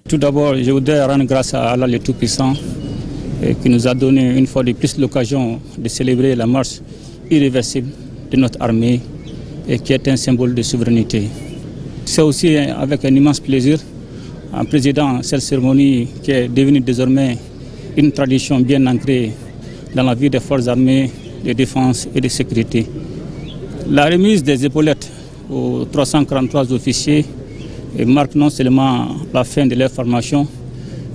Tout d'abord, je voudrais rendre grâce à Allah le Tout-Puissant qui nous a donné une fois de plus l'occasion de célébrer la marche irréversible de notre armée et qui est un symbole de souveraineté. C'est aussi avec un immense plaisir en présidant cette cérémonie qui est devenue désormais une tradition bien ancrée dans la vie des forces armées de défense et de sécurité. La remise des épaulettes aux 343 officiers marque non seulement la fin de leur formation,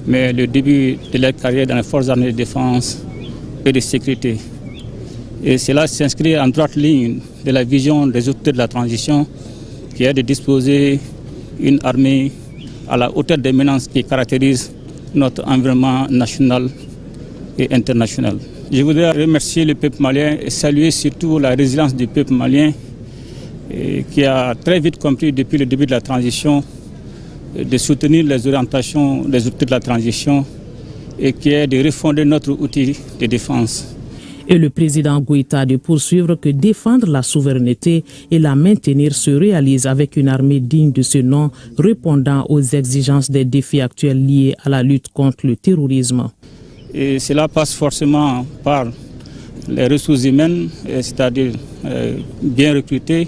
mais le début de leur carrière dans les forces armées de défense et de sécurité. Et cela s'inscrit en droite ligne de la vision des autorités de la transition qui est de disposer une armée à la hauteur des menaces qui caractérisent notre environnement national et international. Je voudrais remercier le peuple malien et saluer surtout la résilience du peuple malien qui a très vite compris depuis le début de la transition de soutenir les orientations des outils de la transition et qui est de refonder notre outil de défense. Et le président Goïta de poursuivre que défendre la souveraineté et la maintenir se réalise avec une armée digne de ce nom, répondant aux exigences des défis actuels liés à la lutte contre le terrorisme. Et cela passe forcément par les ressources humaines, c'est-à-dire bien recruter,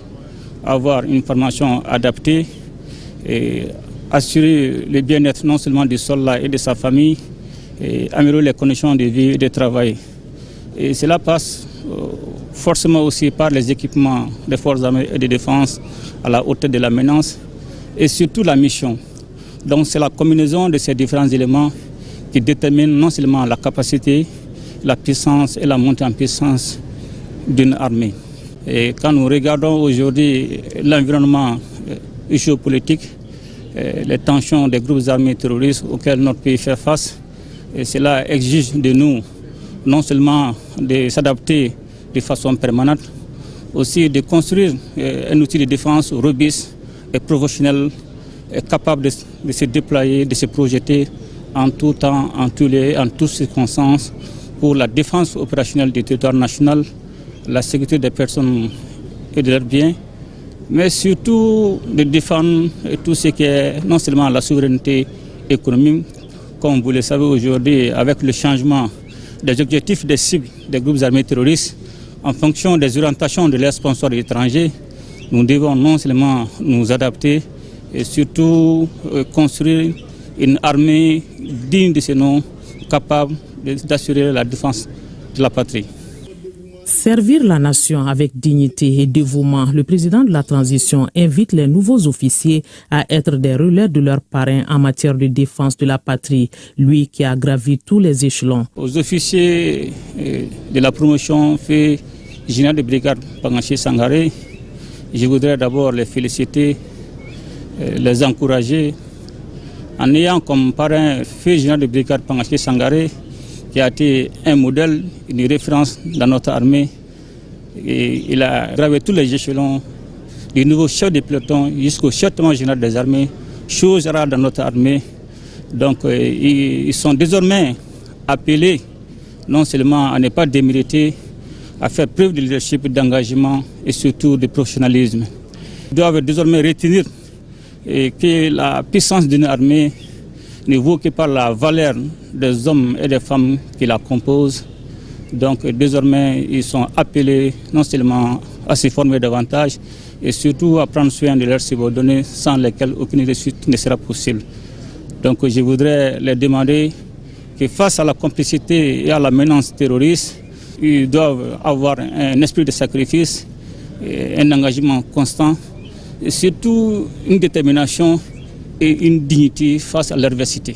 avoir une formation adaptée et assurer le bien-être non seulement du soldat et de sa famille et améliorer les conditions de vie et de travail. Et cela passe forcément aussi par les équipements des forces armées et de défense à la hauteur de la menace et surtout la mission. Donc c'est la combinaison de ces différents éléments qui détermine non seulement la capacité, la puissance et la montée en puissance d'une armée. Et quand nous regardons aujourd'hui l'environnement géopolitique, les tensions des groupes armés terroristes auxquels notre pays fait face, et cela exige de nous non seulement de s'adapter de façon permanente, aussi de construire un outil de défense robuste et professionnel, capable de se déployer, de se projeter en tout temps, en tous lieux, en toutes circonstances, pour la défense opérationnelle du territoire national, la sécurité des personnes et de leurs biens, mais surtout de défendre tout ce qui est non seulement la souveraineté économique, comme vous le savez aujourd'hui, avec le changement des objectifs des cibles des groupes armés terroristes, en fonction des orientations de leurs sponsors étrangers, nous devons non seulement nous adapter et surtout construire une armée digne de ce nom, capable d'assurer la défense de la patrie. Servir la nation avec dignité et dévouement, le président de la transition invite les nouveaux officiers à être des relais de leurs parrains en matière de défense de la patrie, lui qui a gravi tous les échelons. Aux officiers de la promotion fait général de brigade Pangaché Sangaré, je voudrais d'abord les féliciter, les encourager, en ayant comme parrain fait général de brigade Pangaché Sangaré, qui a été un modèle, une référence dans notre armée. Et il a gravé tous les échelons, du nouveau chef de peloton jusqu'au chef général des armées, chose rare dans notre armée. Donc ils sont désormais appelés non seulement à ne pas démériter, à faire preuve de leadership, d'engagement et surtout de professionnalisme. Ils doivent désormais retenir que la puissance d'une armée ne vaut que par la valeur des hommes et des femmes qui la composent. Donc désormais, ils sont appelés non seulement à se former davantage et surtout à prendre soin de leurs subordonnés sans lesquels aucune réussite ne sera possible. Donc je voudrais leur demander que face à la complicité et à la menace terroriste, ils doivent avoir un esprit de sacrifice, un engagement constant et surtout une détermination et une dignité face à l'adversité.